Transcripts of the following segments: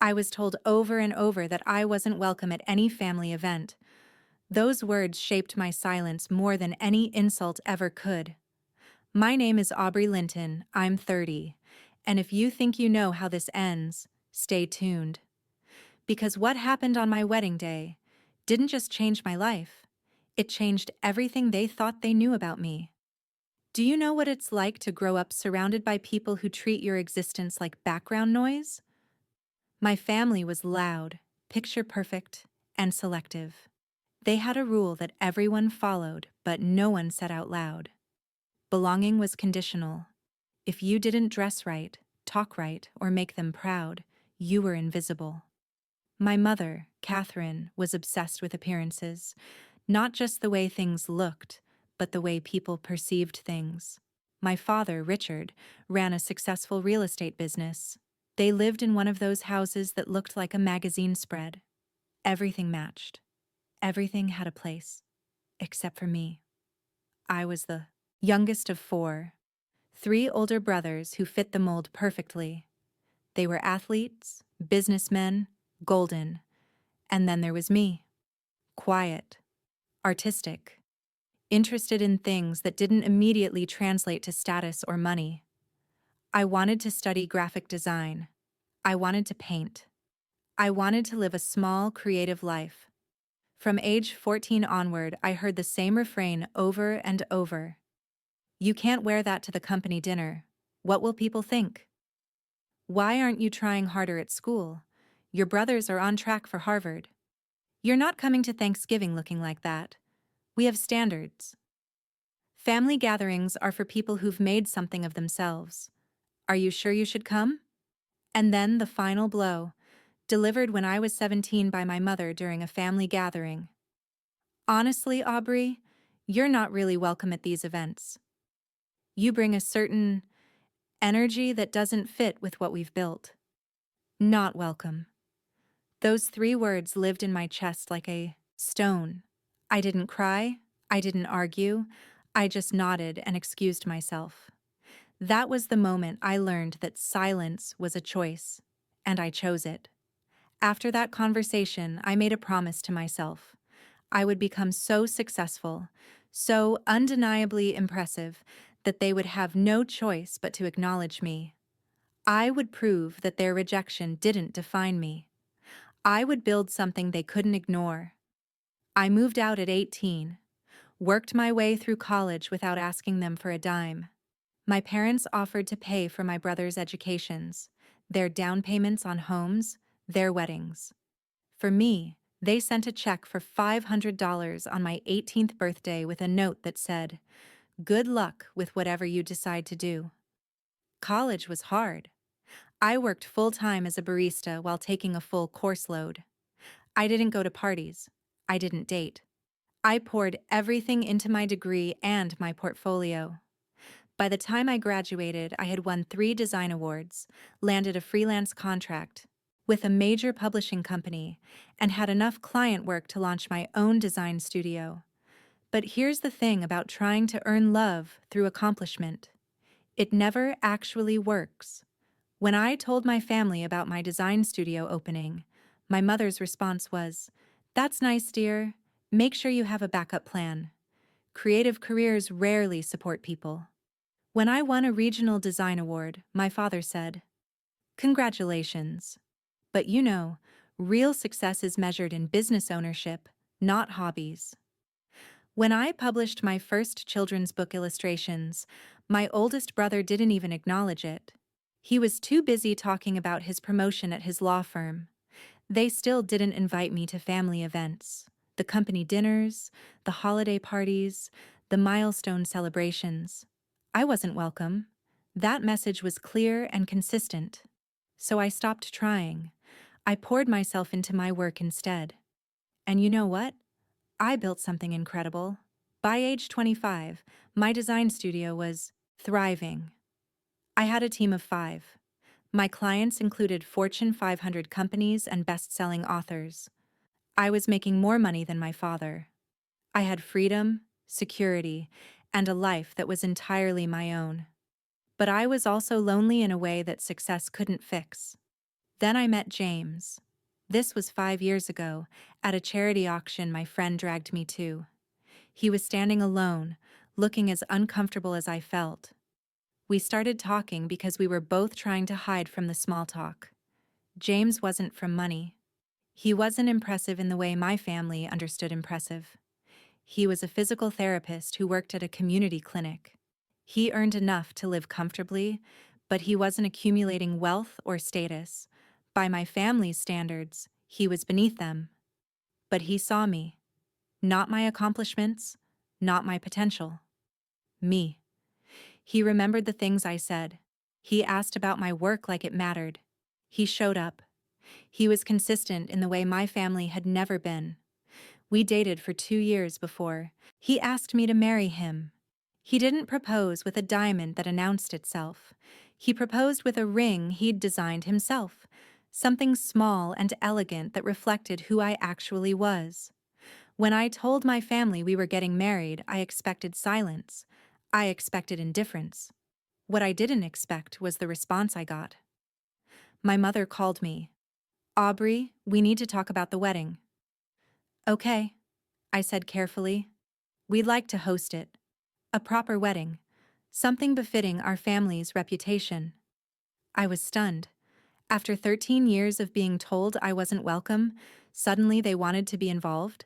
I was told over and over that I wasn't welcome at any family event. Those words shaped my silence more than any insult ever could. My name is Aubrey Linton, I'm 30, and if you think you know how this ends, stay tuned. Because what happened on my wedding day didn't just change my life, it changed everything they thought they knew about me. Do you know what it's like to grow up surrounded by people who treat your existence like background noise? My family was loud, picture perfect, and selective. They had a rule that everyone followed, but no one said out loud. Belonging was conditional. If you didn't dress right, talk right, or make them proud, you were invisible. My mother, Catherine, was obsessed with appearances, not just the way things looked, but the way people perceived things. My father, Richard, ran a successful real estate business. They lived in one of those houses that looked like a magazine spread. Everything matched. Everything had a place. Except for me. I was the youngest of four. Three older brothers who fit the mold perfectly. They were athletes, businessmen, golden. And then there was me. Quiet, artistic, interested in things that didn't immediately translate to status or money. I wanted to study graphic design. I wanted to paint. I wanted to live a small, creative life. From age 14 onward, I heard the same refrain over and over. You can't wear that to the company dinner. What will people think? Why aren't you trying harder at school? Your brothers are on track for Harvard. You're not coming to Thanksgiving looking like that. We have standards. Family gatherings are for people who've made something of themselves. Are you sure you should come? And then the final blow, delivered when I was 17 by my mother during a family gathering. Honestly, Aubrey, you're not really welcome at these events. You bring a certain energy that doesn't fit with what we've built. Not welcome. Those three words lived in my chest like a stone. I didn't cry, I didn't argue, I just nodded and excused myself. That was the moment I learned that silence was a choice, and I chose it. After that conversation, I made a promise to myself. I would become so successful, so undeniably impressive, that they would have no choice but to acknowledge me. I would prove that their rejection didn't define me. I would build something they couldn't ignore. I moved out at 18, worked my way through college without asking them for a dime. My parents offered to pay for my brothers' educations, their down payments on homes, their weddings. For me, they sent a check for $500 on my 18th birthday with a note that said, "Good luck with whatever you decide to do." College was hard. I worked full-time as a barista while taking a full course load. I didn't go to parties. I didn't date. I poured everything into my degree and my portfolio. By the time I graduated, I had won 3 design awards, landed a freelance contract with a major publishing company, and had enough client work to launch my own design studio. But here's the thing about trying to earn love through accomplishment. It never actually works. When I told my family about my design studio opening, my mother's response was, "That's nice, dear. Make sure you have a backup plan. Creative careers rarely support people." When I won a regional design award, my father said, "Congratulations. But you know, real success is measured in business ownership, not hobbies." When I published my first children's book illustrations, my oldest brother didn't even acknowledge it. He was too busy talking about his promotion at his law firm. They still didn't invite me to family events, the company dinners, the holiday parties, the milestone celebrations. I wasn't welcome. That message was clear and consistent. So I stopped trying. I poured myself into my work instead. And you know what? I built something incredible. By age 25, my design studio was thriving. I had a team of 5. My clients included Fortune 500 companies and best-selling authors. I was making more money than my father. I had freedom, security, and a life that was entirely my own. But I was also lonely in a way that success couldn't fix. Then I met James. This was 5 years ago, at a charity auction my friend dragged me to. He was standing alone, looking as uncomfortable as I felt. We started talking because we were both trying to hide from the small talk. James wasn't from money. He wasn't impressive in the way my family understood impressive. He was a physical therapist who worked at a community clinic. He earned enough to live comfortably, but he wasn't accumulating wealth or status. By my family's standards, he was beneath them. But he saw me. Not my accomplishments, not my potential. Me. He remembered the things I said. He asked about my work like it mattered. He showed up. He was consistent in the way my family had never been. We dated for 2 years before. He asked me to marry him. He didn't propose with a diamond that announced itself. He proposed with a ring he'd designed himself, something small and elegant that reflected who I actually was. When I told my family we were getting married, I expected silence. I expected indifference. What I didn't expect was the response I got. My mother called me. "Aubrey, we need to talk about the wedding." "Okay," I said carefully. "We'd like to host it. A proper wedding. Something befitting our family's reputation." I was stunned. After 13 years of being told I wasn't welcome, suddenly they wanted to be involved?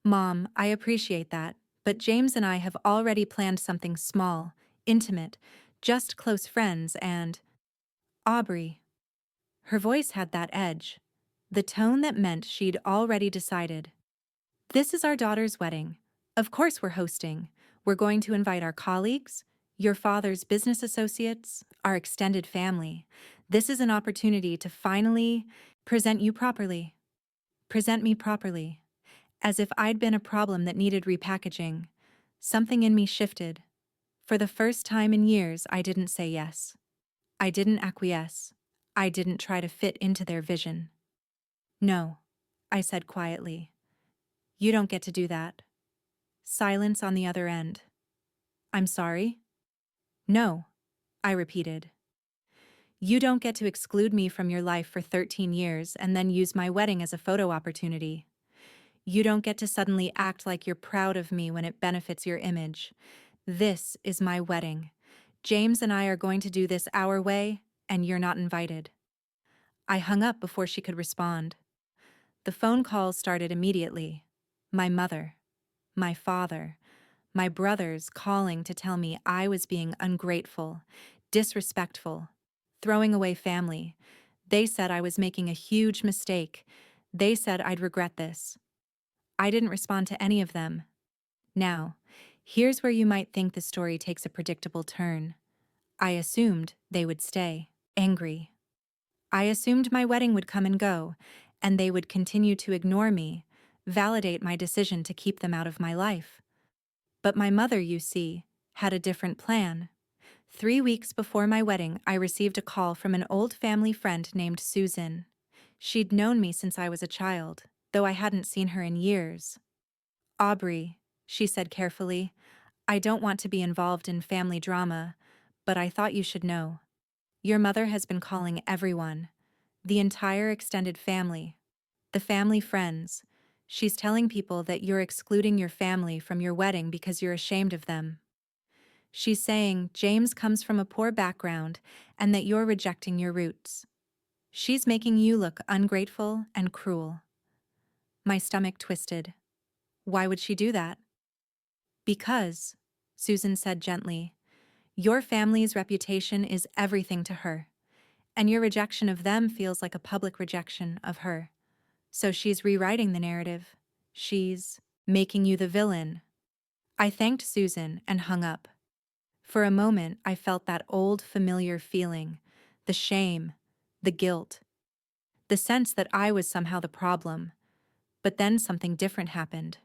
"Mom, I appreciate that, but James and I have already planned something small, intimate, just close friends and—" "Aubrey." Her voice had that edge, the tone that meant she'd already decided. "This is our daughter's wedding. Of course we're hosting. We're going to invite our colleagues, your father's business associates, our extended family. This is an opportunity to finally present you properly. Present me properly." As if I'd been a problem that needed repackaging. Something in me shifted. For the first time in years, I didn't say yes. I didn't acquiesce. I didn't try to fit into their vision. "No," I said quietly. "You don't get to do that." Silence on the other end. "I'm sorry?" "No," I repeated. "You don't get to exclude me from your life for 13 years and then use my wedding as a photo opportunity. You don't get to suddenly act like you're proud of me when it benefits your image. This is my wedding. James and I are going to do this our way, and you're not invited." I hung up before she could respond. The phone calls started immediately. My mother, my father, my brothers calling to tell me I was being ungrateful, disrespectful, throwing away family. They said I was making a huge mistake. They said I'd regret this. I didn't respond to any of them. Now, here's where you might think the story takes a predictable turn. I assumed they would stay, angry. I assumed my wedding would come and go, and they would continue to ignore me, validate my decision to keep them out of my life. But my mother, you see, had a different plan. 3 weeks before my wedding, I received a call from an old family friend named Susan. She'd known me since I was a child, though I hadn't seen her in years. "Aubrey," she said carefully, "I don't want to be involved in family drama, but I thought you should know. Your mother has been calling everyone, the entire extended family, the family friends. She's telling people that you're excluding your family from your wedding because you're ashamed of them. She's saying James comes from a poor background and that you're rejecting your roots. She's making you look ungrateful and cruel." My stomach twisted. Why would she do that? "Because," Susan said gently, "your family's reputation is everything to her, and your rejection of them feels like a public rejection of her. So she's rewriting the narrative. She's making you the villain." I thanked Susan and hung up. For a moment, I felt that old familiar feeling, the shame, the guilt, the sense that I was somehow the problem. But then something different happened.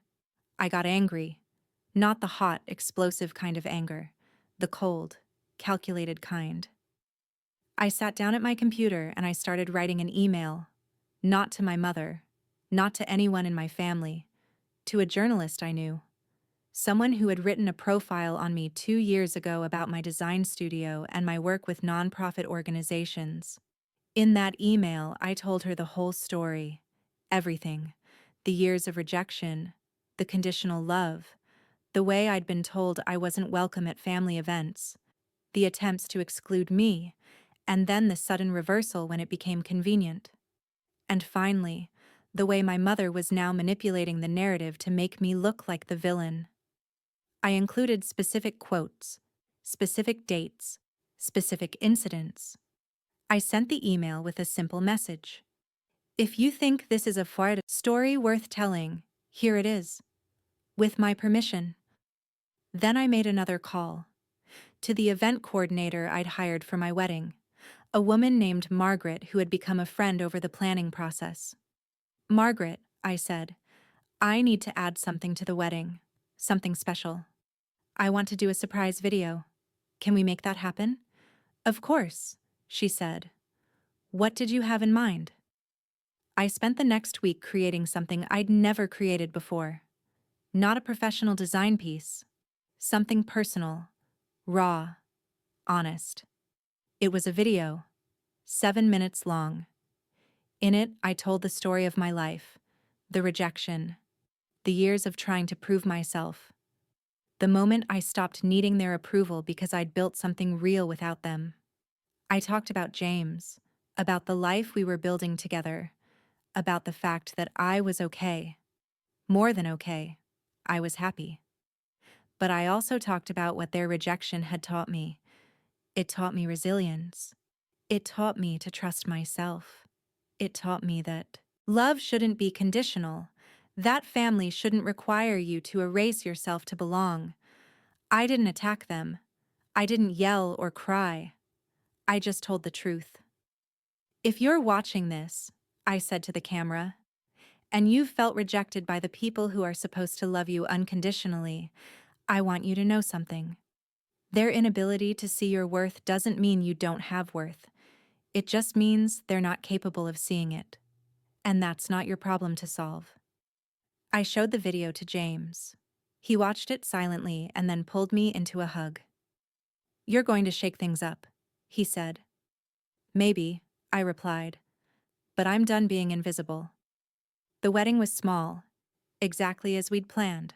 I got angry. Not the hot, explosive kind of anger, the cold, calculated kind. I sat down at my computer and I started writing an email. Not to my mother, not to anyone in my family, to a journalist I knew. Someone who had written a profile on me 2 years ago about my design studio and my work with nonprofit organizations. In that email, I told her the whole story. Everything. The years of rejection, the conditional love, the way I'd been told I wasn't welcome at family events, the attempts to exclude me, and then the sudden reversal when it became convenient. And finally, the way my mother was now manipulating the narrative to make me look like the villain. I included specific quotes, specific dates, specific incidents. I sent the email with a simple message. If you think this is a Florida story worth telling, here it is. With my permission. Then I made another call. To the event coordinator I'd hired for my wedding. A woman named Margaret who had become a friend over the planning process. Margaret, I said, I need to add something to the wedding. Something special. I want to do a surprise video. Can we make that happen? Of course, she said. What did you have in mind? I spent the next week creating something I'd never created before. Not a professional design piece. Something personal, raw, honest. It was a video, 7 minutes long. In it, I told the story of my life, the rejection, the years of trying to prove myself, the moment I stopped needing their approval because I'd built something real without them. I talked about James, about the life we were building together, about the fact that I was okay. More than okay. I was happy. But I also talked about what their rejection had taught me. It taught me resilience. It taught me to trust myself. It taught me that love shouldn't be conditional. That family shouldn't require you to erase yourself to belong. I didn't attack them. I didn't yell or cry. I just told the truth. If you're watching this, I said to the camera, and you've felt rejected by the people who are supposed to love you unconditionally, I want you to know something. Their inability to see your worth doesn't mean you don't have worth. It just means they're not capable of seeing it. And that's not your problem to solve. I showed the video to James. He watched it silently and then pulled me into a hug. You're going to shake things up, he said. Maybe, I replied. But I'm done being invisible. The wedding was small, exactly as we'd planned.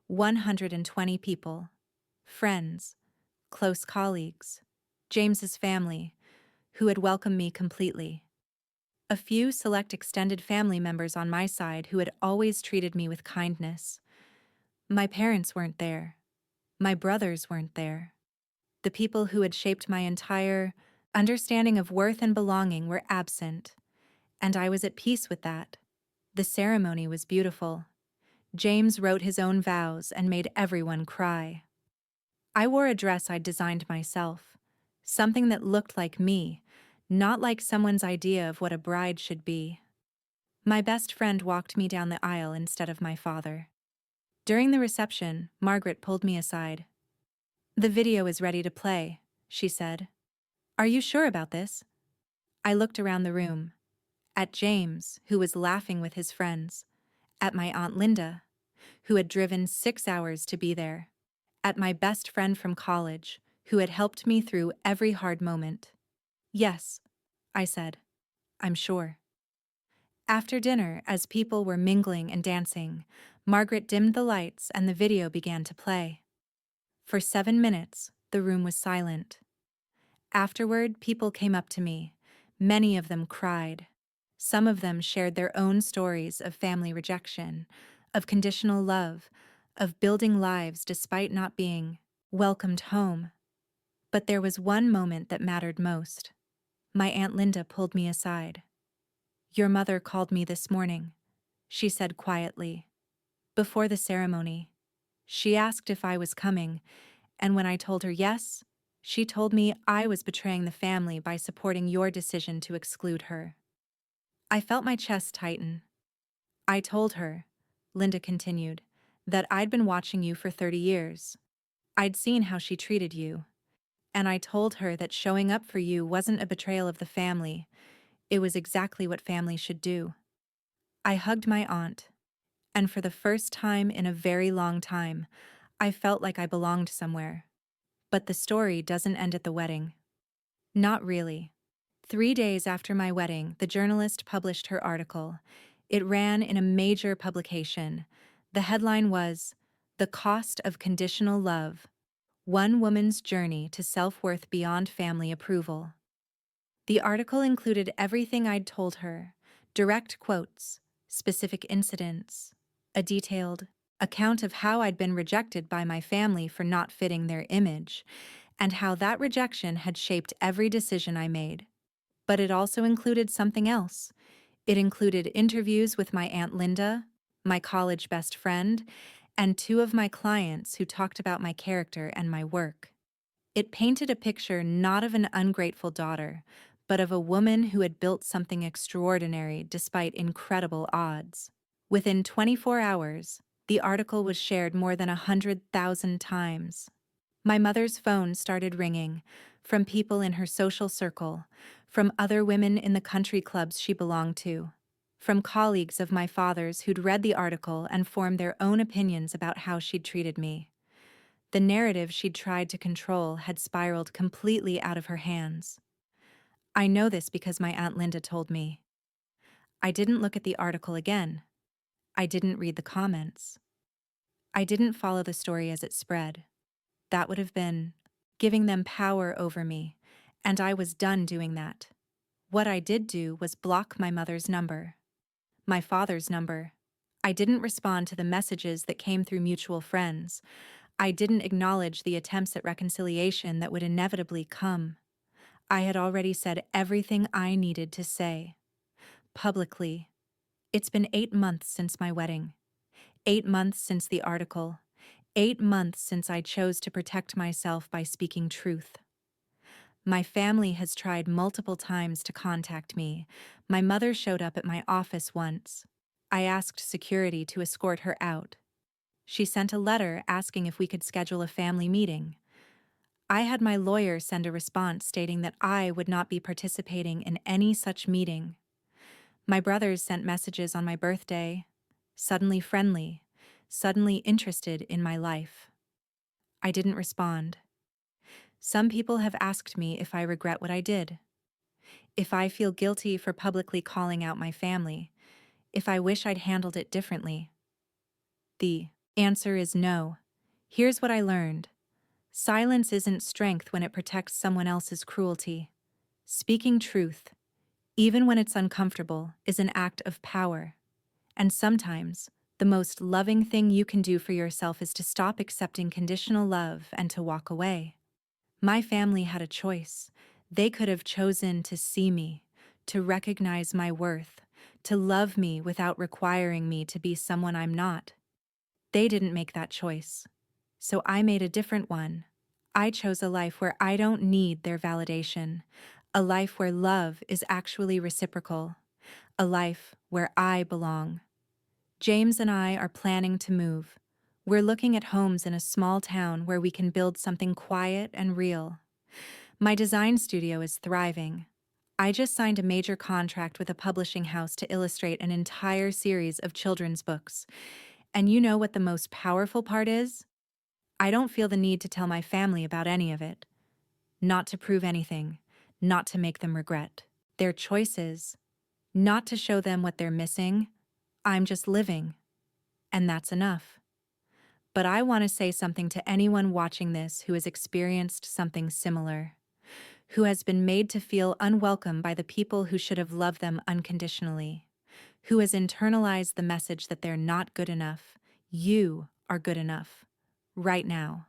120 people. Friends, close colleagues, James's family, who had welcomed me completely. A few select extended family members on my side who had always treated me with kindness. My parents weren't there. My brothers weren't there. The people who had shaped my entire understanding of worth and belonging were absent, and I was at peace with that. The ceremony was beautiful. James wrote his own vows and made everyone cry. I wore a dress I'd designed myself, something that looked like me, not like someone's idea of what a bride should be. My best friend walked me down the aisle instead of my father. During the reception, Margaret pulled me aside. The video is ready to play, she said. Are you sure about this? I looked around the room. At James, who was laughing with his friends. At my Aunt Linda, who had driven 6 hours to be there. At my best friend from college, who had helped me through every hard moment. Yes, I said. I'm sure. After dinner, as people were mingling and dancing, Margaret dimmed the lights and the video began to play. For 7 minutes, the room was silent. Afterward, people came up to me. Many of them cried. Some of them shared their own stories of family rejection, of conditional love, of building lives despite not being welcomed home. But there was one moment that mattered most. My Aunt Linda pulled me aside. Your mother called me this morning, she said quietly. Before the ceremony, she asked if I was coming, and when I told her yes, she told me I was betraying the family by supporting your decision to exclude her. I felt my chest tighten. I told her, Linda continued, that I'd been watching you for 30 years. I'd seen how she treated you. And I told her that showing up for you wasn't a betrayal of the family. It was exactly what family should do. I hugged my aunt, and for the first time in a very long time, I felt like I belonged somewhere. But the story doesn't end at the wedding. Not really. 3 days after my wedding, the journalist published her article. It ran in a major publication. The headline was, "The Cost of Conditional Love: One Woman's Journey to Self-Worth Beyond Family Approval." The article included everything I'd told her: direct quotes, specific incidents, a detailed account of how I'd been rejected by my family for not fitting their image, and how that rejection had shaped every decision I made. But it also included something else. It included interviews with my Aunt Linda, my college best friend, and two of my clients who talked about my character and my work. It painted a picture not of an ungrateful daughter, but of a woman who had built something extraordinary despite incredible odds. Within 24 hours, the article was shared more than 100,000 times. My mother's phone started ringing, from people in her social circle, from other women in the country clubs she belonged to, from colleagues of my father's who'd read the article and formed their own opinions about how she'd treated me. The narrative she'd tried to control had spiraled completely out of her hands. I know this because my Aunt Linda told me. I didn't look at the article again. I didn't read the comments. I didn't follow the story as it spread. That would have been giving them power over me, and I was done doing that. What I did do was block my mother's number, my father's number. I didn't respond to the messages that came through mutual friends. I didn't acknowledge the attempts at reconciliation that would inevitably come. I had already said everything I needed to say. Publicly. It's been 8 months since my wedding. 8 months since the article. 8 months since I chose to protect myself by speaking truth. My family has tried multiple times to contact me. My mother showed up at my office once. I asked security to escort her out. She sent a letter asking if we could schedule a family meeting. I had my lawyer send a response stating that I would not be participating in any such meeting. My brothers sent messages on my birthday, suddenly friendly, suddenly interested in my life. I didn't respond. Some people have asked me if I regret what I did, if I feel guilty for publicly calling out my family, if I wish I'd handled it differently. The answer is no. Here's what I learned. Silence isn't strength when it protects someone else's cruelty. Speaking truth, even when it's uncomfortable, is an act of power. And sometimes, the most loving thing you can do for yourself is to stop accepting conditional love and to walk away. My family had a choice. They could have chosen to see me, to recognize my worth, to love me without requiring me to be someone I'm not. They didn't make that choice. So I made a different one. I chose a life where I don't need their validation, a life where love is actually reciprocal, a life where I belong. James and I are planning to move. We're looking at homes in a small town where we can build something quiet and real. My design studio is thriving. I just signed a major contract with a publishing house to illustrate an entire series of children's books. And you know what the most powerful part is? I don't feel the need to tell my family about any of it. Not to prove anything, not to make them regret their choices, not to show them what they're missing. I'm just living, and that's enough. But I want to say something to anyone watching this who has experienced something similar, who has been made to feel unwelcome by the people who should have loved them unconditionally, who has internalized the message that they're not good enough. You are good enough, right now.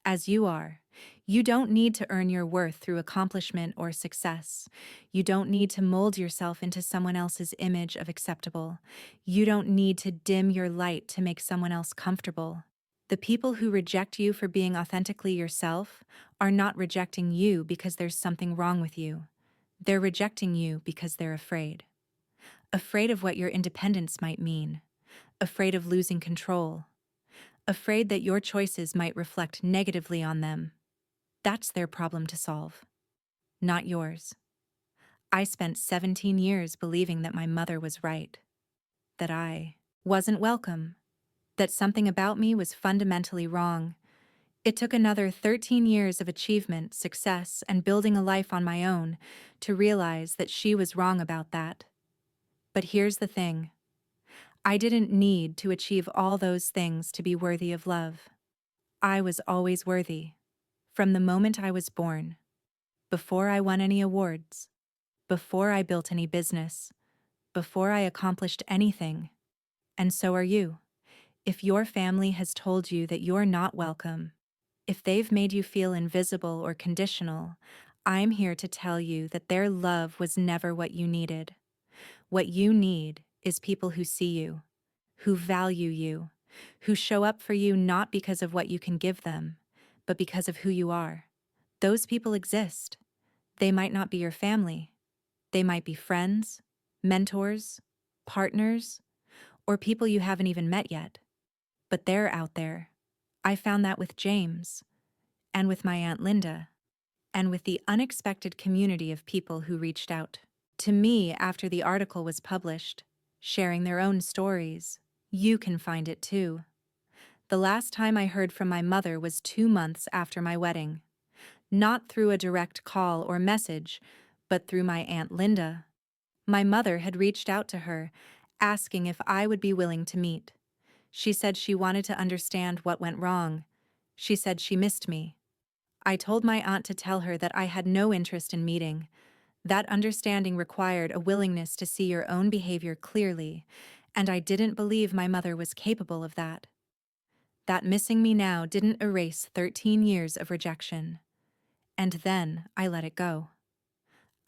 As you are. You don't need to earn your worth through accomplishment or success. You don't need to mold yourself into someone else's image of acceptable. You don't need to dim your light to make someone else comfortable. The people who reject you for being authentically yourself are not rejecting you because there's something wrong with you. They're rejecting you because they're afraid. Afraid of what your independence might mean. Afraid of losing control. Afraid that your choices might reflect negatively on them. That's their problem to solve, not yours. I spent 17 years believing that my mother was right, that I wasn't welcome, that something about me was fundamentally wrong. It took another 13 years of achievement, success, and building a life on my own to realize that she was wrong about that. But here's the thing. I didn't need to achieve all those things to be worthy of love. I was always worthy. From the moment I was born. Before I won any awards. Before I built any business. Before I accomplished anything. And so are you. If your family has told you that you're not welcome, if they've made you feel invisible or conditional, I'm here to tell you that their love was never what you needed. What you need is people who see you, who value you, who show up for you not because of what you can give them, but because of who you are. Those people exist. They might not be your family. They might be friends, mentors, partners, or people you haven't even met yet. But they're out there. I found that with James, and with my Aunt Linda, and with the unexpected community of people who reached out to me after the article was published, sharing their own stories. You can find it too. The last time I heard from my mother was 2 months after my wedding. Not through a direct call or message, but through my Aunt Linda. My mother had reached out to her, asking if I would be willing to meet. She said she wanted to understand what went wrong. She said she missed me. I told my aunt to tell her that I had no interest in meeting. That understanding required a willingness to see your own behavior clearly, and I didn't believe my mother was capable of that. That missing me now didn't erase 13 years of rejection. And then I let it go.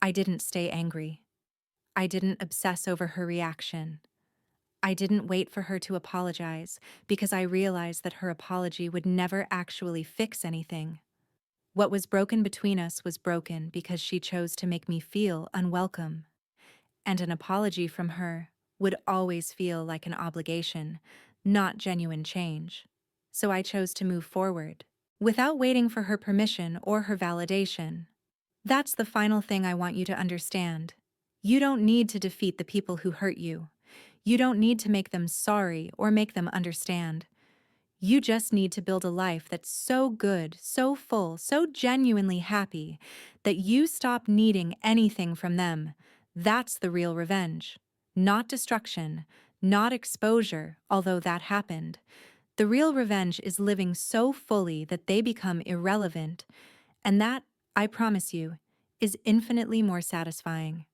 I didn't stay angry. I didn't obsess over her reaction. I didn't wait for her to apologize because I realized that her apology would never actually fix anything. What was broken between us was broken because she chose to make me feel unwelcome. And an apology from her would always feel like an obligation, not genuine change. So I chose to move forward, without waiting for her permission or her validation. That's the final thing I want you to understand. You don't need to defeat the people who hurt you. You don't need to make them sorry or make them understand. You just need to build a life that's so good, so full, so genuinely happy that you stop needing anything from them. That's the real revenge. Not destruction, not exposure, although that happened. The real revenge is living so fully that they become irrelevant, and that, I promise you, is infinitely more satisfying.